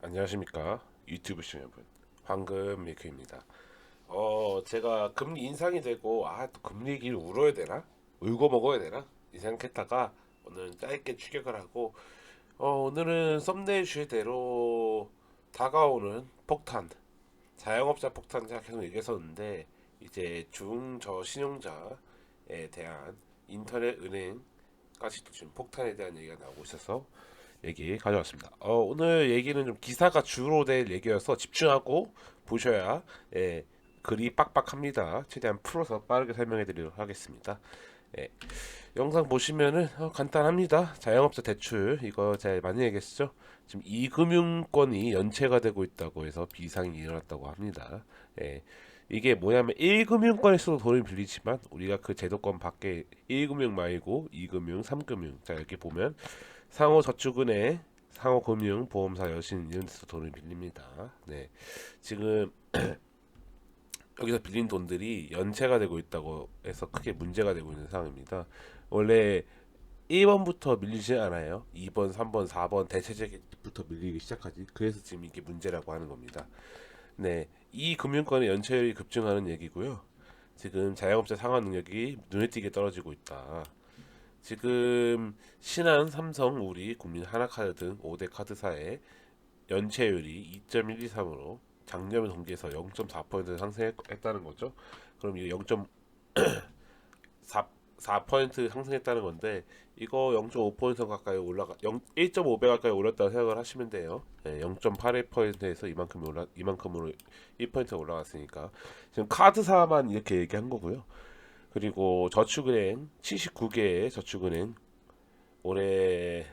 안녕하십니까 유튜브 시청 여러분, 황금 밀크입니다. 제가 금리 인상이 되고 또 금리 얘기를 울어야 되나 울고 먹어야 되나 이 생각했다가 오늘은 짧게 추격을 하고, 오늘은 썸네일 주제대로 다가오는 폭탄, 자영업자 폭탄 계속 얘기했었는데, 이제 중저 신용자에 대한 인터넷 은행까지도 지금 폭탄에 대한 얘기가 나오고 있어서 얘기 가져왔습니다. 오늘 얘기는 좀 기사가 주로 될 얘기여서 집중하고 보셔야 글이 빡빡합니다. 최대한 풀어서 빠르게 설명해 드리도록 하겠습니다. 예, 영상 보시면은 간단합니다. 자영업자 대출 이거 제가 많이 얘기했죠. 지금 이금융권이 연체가 되고 있다고 해서 비상이 일어났다고 합니다. 예, 이게 뭐냐면 1금융권에서도 돈을 빌리지만 우리가 그 제도권 밖에 1금융 말고 2금융, 3금융, 자 이렇게 보면 상호저축은행, 상호금융, 보험사, 여신 이런 데서 돈을 빌립니다. 네, 지금 여기서 빌린 돈들이 연체가 되고 있다고 해서 크게 문제가 되고 있는 상황입니다. 원래 1번부터 밀리지 않아요. 2번, 3번, 4번 대체적부터 밀리기 시작하지. 그래서 지금 이게 문제라고 하는 겁니다. 네, 이 금융권의 연체율이 급증하는 얘기고요. 지금 자영업자 상환 능력이 눈에 띄게 떨어지고 있다. 지금 신한, 삼성, 우리, 국민, 하나카드 등 5대 카드사의 연체율이 2.123으로 작년 동기에서 0.4% 상승했다는 거죠. 그럼 이게 0.4% 상승했다는 건데, 이거 0.5% 가까이 올라가 1.5배 가까이 올랐다고 생각을 하시면 돼요. 네, 0.81%에서 이만큼으로 1% 올라갔으니까 지금 카드사만 이렇게 얘기한 거고요. 그리고 저축은행 79개의 저축은행 올해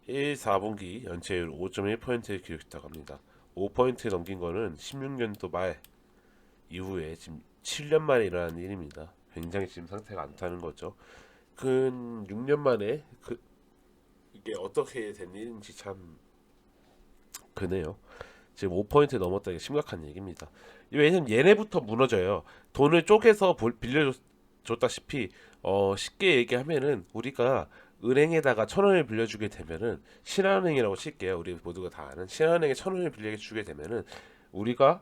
1, 4분기 연체율 5.1%를 기록했다고 합니다. 5% 넘긴 거는 16년도 말 이후에 지금 7년 만에 일어난 일입니다. 굉장히 지금 상태가 안 타는 거죠. 근 6년 만에 이게 어떻게 된 일인지 참 그네요. 지금 5% 넘었다, 게 심각한 얘기입니다. 왜냐면 얘네부터 무너져요. 돈을 쪼개서 빌려줬다시피, 쉽게 얘기하면은 우리가 은행에다가 1,000원을 빌려주게 되면은, 신한은행이라고 칠게요. 우리 모두가 다 아는 신한은행에 1,000원을 빌려주게 되면은 우리가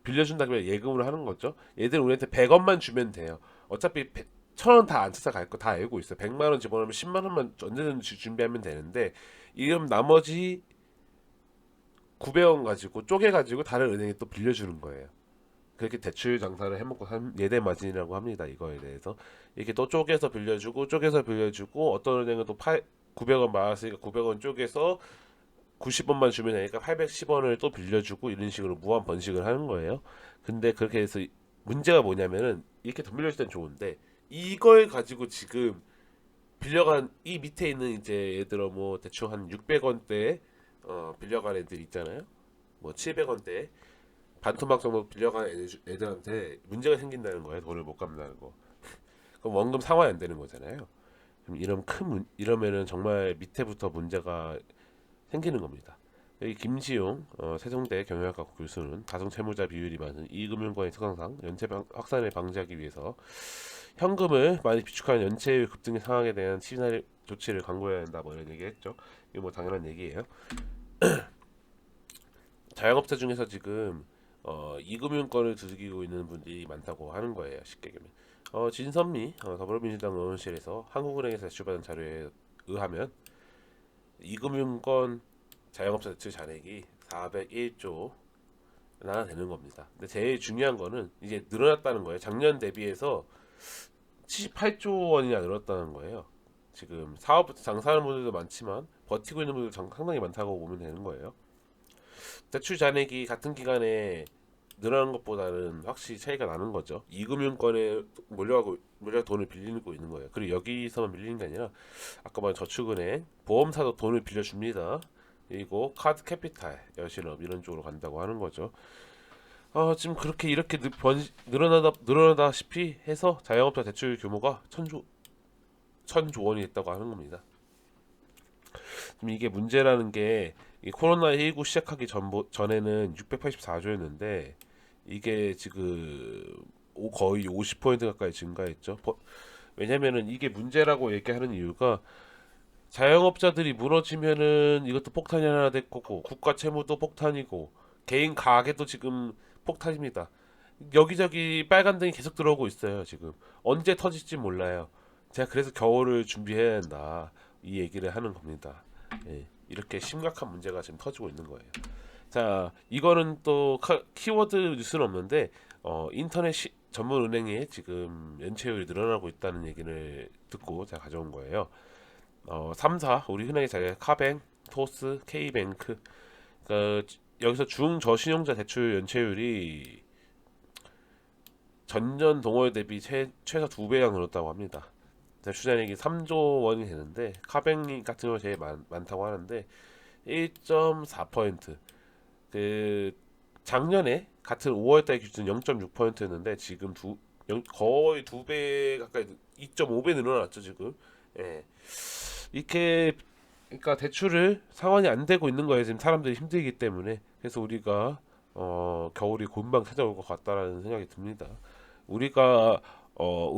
빌려준다면 예금으로 하는 거죠. 얘들 우리한테 100원만 주면 돼요. 어차피 1,000원 다 안 찾아갈 거 다 알고 있어. 100만 원 집어넣으면 10만 원만 언제든지 준비하면 되는데, 이름 나머지 900원 가지고 쪼개가지고 다른 은행에 또 빌려주는 거예요. 그렇게 대출 장사를 해먹고 산 예대 마진이라고 합니다. 이거에 대해서 이렇게 또 쪼개서 빌려주고 어떤 은행은 또 900원 받았으니까 900원 쪼개서 90원만 주면 되니까 810원을 또 빌려주고, 이런 식으로 무한 번식을 하는 거예요. 근데 그렇게 해서 문제가 뭐냐면은, 이렇게 돈 빌려줄 땐 좋은데 이걸 가지고 지금 빌려간 이 밑에 있는 이제 예를 들어 뭐 대충 한 600원대 빌려간 애들 있잖아요. 뭐 700원대 반토막 정도 빌려간 애들한테 문제가 생긴다는 거예요. 돈을 못 갚는다는 거. 그럼 원금 상환이 안 되는 거잖아요. 그럼 이러면은 정말 밑에부터 문제가 생기는 겁니다. 여기 김지용 세종대 경영학과 교수는 다중 채무자 비율이 많은 이금융권의 특성상 확산을 방지하기 위해서 현금을 많이 비축하는 연체율 급등의 상황에 대한 치료 조치를 강구해야 한다, 뭐 이런 얘기했죠. 이거 뭐 당연한 얘기예요. 자영업자 중에서 지금 이금융권을 두드리고 있는 분들이 많다고 하는 거예요. 쉽게 얘기하면. 진선미 더불어민주당 의원실에서 한국은행에서 제출받은 자료에 의하면 이금융권 자영업자 대출 잔액이 401조나 되는 겁니다. 근데 제일 중요한 거는 이제 늘어났다는 거예요. 작년 대비해서 78조 원이나 늘었다는 거예요. 지금 사업 장사하는 분들도 많지만 버티고 있는 분들도 상당히 많다고 보면 되는 거예요. 대출 잔액이 같은 기간에 늘어난 것보다는 확실히 차이가 나는 거죠. 이금융권에 몰려 돈을 빌리고 있는 거예요. 그리고 여기서만 빌리는 게 아니라 아까 말한 저축은행, 보험사도 돈을 빌려줍니다. 그리고 카드 캐피탈, 여신업 이런 쪽으로 간다고 하는 거죠. 지금 그렇게 이렇게 늘어나다시피 해서 자영업자 대출 규모가 천조 원이 됐다고 하는 겁니다. 지금 이게 문제라는 게, 이 코로나19 시작하기 전에는 684조였는데 이게 지금 거의 50% 가까이 증가했죠. 왜냐면은 이게 문제라고 얘기하는 이유가, 자영업자들이 무너지면은 이것도 폭탄이 하나 될 거고, 국가 채무도 폭탄이고, 개인 가계도 지금 폭탄입니다. 여기저기 빨간 등이 계속 들어오고 있어요, 지금. 언제 터질지 몰라요. 제가 그래서 겨울을 준비해야 한다. 이 얘기를 하는 겁니다. 예, 이렇게 심각한 문제가 지금 터지고 있는 거예요. 자, 이거는 또 키워드 뉴스는 없는데, 인터넷 전문 은행에 지금 연체율이 늘어나고 있다는 얘기를 듣고 제가 가져온 거예요. 3사 우리 흔하게 잘 카뱅, 토스, K뱅크. 그러니까 여기서 중저신용자 대출 연체율이 전년 동월 대비 최소 2배가 늘었다고 합니다. 대출잔액이 3조 원이 되는데 카뱅 같은 경우 제일 많다고 하는데 1.4%. 그 작년에 같은 5월달 기준 0.6%였는데 지금 거의 2배 가까이 2.5배 늘어났죠 지금. 예. 이렇게 그러니까 대출을 상환이 안 되고 있는 거예요. 지금 사람들이 힘들기 때문에. 그래서 우리가 겨울이 금방 찾아올 것 같다라는 생각이 듭니다. 우리가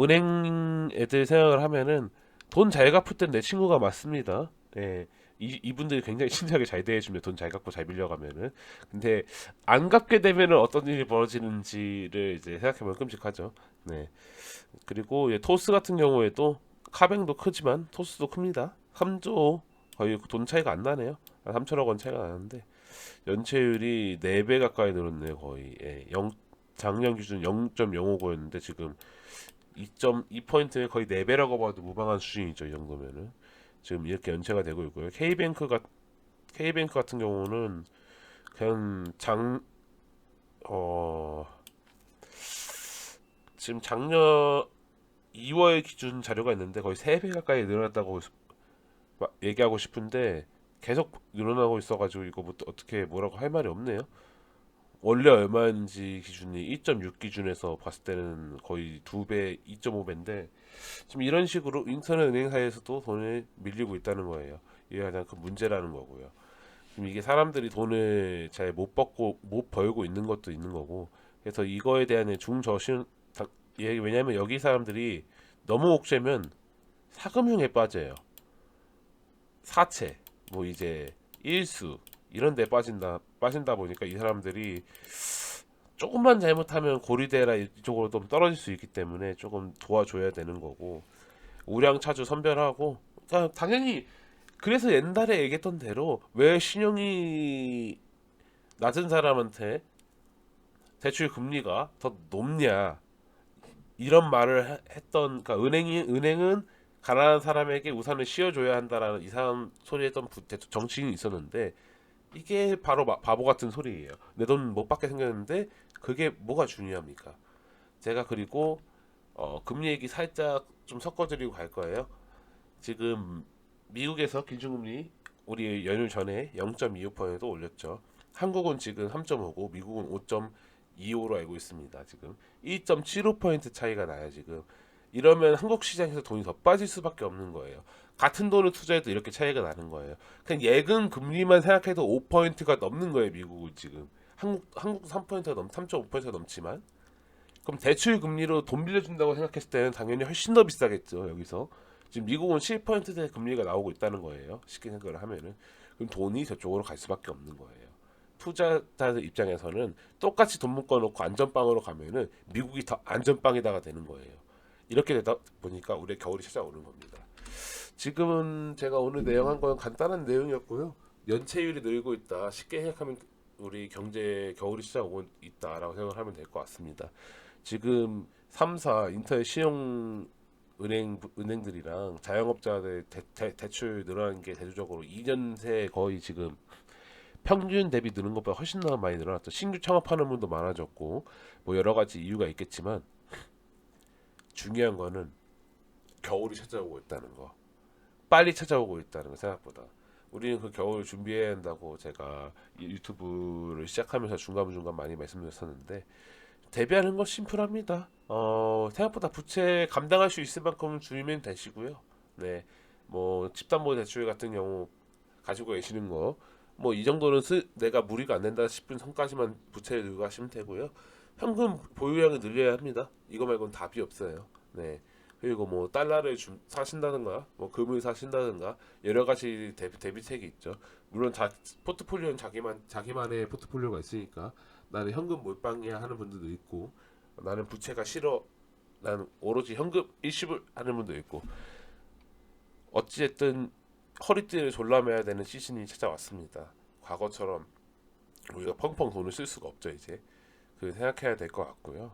은행 애들 생각을 하면은 돈 잘 갚을 땐 내 친구가 맞습니다. 예. 이분들이 굉장히 친절하게 잘 대해주면 돈 잘 갚고 잘 빌려가면은. 근데 안 갚게 되면은 어떤 일이 벌어지는지를 이제 생각해보면 끔찍하죠. 네. 그리고 토스 같은 경우에도 카뱅도 크지만 토스도 큽니다. 3조 거의 돈 차이가 안 나네요. 한 3천억 원 차이가 나는데 연체율이 4배 가까이 늘었네요. 거의. 예, 작년 기준 0.05고였는데 지금 2.2%에 거의 4배라고 봐도 무방한 수준이죠. 이 정도면은. 지금 이렇게 연체가 되고 있고요. K뱅크 같은 경우는 그냥 어, 지금 작년 2월 기준 자료가 있는데 거의 3배 가까이 늘어났다고 얘기하고 싶은데 계속 늘어나고 있어가지고 이거 뭐 어떻게 뭐라고 할 말이 없네요. 원래 얼마인지 기준이 2.6 기준에서 봤을 때는 거의 2배, 2.5배인데 지금 이런 식으로 인터넷 은행사에서도 돈을 밀리고 있다는 거예요. 이게 가장 큰 문제라는 거고요. 지금 이게 사람들이 돈을 잘 못 벌고 있는 것도 있는 거고 그래서 이거에 대한 중저신 왜냐하면 여기 사람들이 너무 옥죄면 사금융에 빠져요. 사채, 뭐 이제 일수 이런 데 빠진다 보니까 이 사람들이 조금만 잘못하면 고리대라 이쪽으로 좀 떨어질 수 있기 때문에 조금 도와줘야 되는 거고 우량차주 선별하고 당연히 그래서 옛날에 얘기했던 대로 왜 신용이 낮은 사람한테 대출 금리가 더 높냐 이런 말을 했던 그러니까 은행은 가난한 사람에게 우산을 씌워줘야 한다라는 이상한 소리 했던 정치인이 있었는데 이게 바로 바보 같은 소리예요. 내 돈 못 받게 생겼는데 그게 뭐가 중요합니까? 제가 그리고 금리 얘기 살짝 좀 섞어드리고 갈 거예요. 지금 미국에서 기준금리 우리 연휴 전에 0.25% 올렸죠. 한국은 지금 3.5고 미국은 5.25로 알고 있습니다. 지금 1.75% 차이가 나요. 지금 이러면 한국 시장에서 돈이 더 빠질 수밖에 없는 거예요. 같은 돈을 투자해도 이렇게 차이가 나는 거예요. 그냥 예금 금리만 생각해도 5%가 넘는 거예요. 미국은 지금 한국 3%가 3.5%가 넘지만 그럼 대출 금리로 돈 빌려준다고 생각했을 때는 당연히 훨씬 더 비싸겠죠. 여기서 지금 미국은 7%대 금리가 나오고 있다는 거예요. 쉽게 생각을 하면은 그럼 돈이 저쪽으로 갈 수밖에 없는 거예요. 투자자들 입장에서는 똑같이 돈 묶어놓고 안전빵으로 가면은 미국이 더 안전빵에다가 되는 거예요. 이렇게 되다 보니까 우리의 겨울이 찾아오는 겁니다. 지금은 제가 오늘 내용한 건 간단한 내용이었고요. 연체율이 늘고 있다. 쉽게 생각하면 우리 경제 겨울이 시작오고 있다라고 생각하면 될 것 같습니다. 지금 3사 인터넷 신용 은행들이랑 자영업자들 대출 늘어난 게 대조적으로 2년 새 거의 지금 평균 대비 느는 것보다 훨씬 더 많이 늘어났죠. 신규 창업하는 분도 많아졌고 뭐 여러 가지 이유가 있겠지만 중요한 거는 겨울이 찾아오고 있다는 거. 빨리 찾아오고 있다는 거 생각보다. 우리는 그 겨울 준비해야 한다고 제가 유튜브를 시작하면서 중간중간 많이 말씀드렸었는데 대비하는 거 심플합니다. 생각보다 부채 감당할 수 있을 만큼 줄이면 되시고요. 네, 뭐 집담보대출 같은 경우 가지고 계시는 거, 뭐 이 정도는 내가 무리가 안 된다 싶은 선까지만 부채를 들고 하시면 되고요. 현금 보유량을 늘려야 합니다. 이거 말고는 답이 없어요. 네, 그리고 뭐 달러를 사신다든가 뭐 금을 사신다든가 여러 가지 대비책이 있죠. 물론 포트폴리오는 자기만의 포트폴리오가 있으니까 나는 현금 몰빵이야 하는 분들도 있고 나는 부채가 싫어 나는 오로지 현금 일시불 하는 분도 있고 어찌됐든 허리띠를 졸라매야 되는 시즌이 찾아왔습니다. 과거처럼 우리가 펑펑 돈을 쓸 수가 없죠 이제. 그 생각해야 될 것 같고요.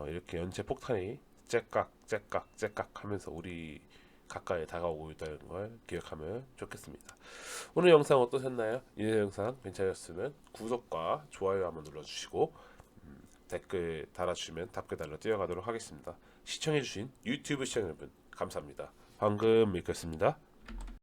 이렇게 연쇄 폭탄이 째깍 째깍 째깍 하면서 우리 가까이 다가오고 있다는 걸 기억하면 좋겠습니다. 오늘 영상 어떠셨나요? 이 영상 괜찮았으면 구독과 좋아요 한번 눌러주시고 댓글 달아주시면 답글 달러 뛰어가도록 하겠습니다. 시청해주신 유튜브 시청 여러분 감사합니다. 방금 읽겠습니다.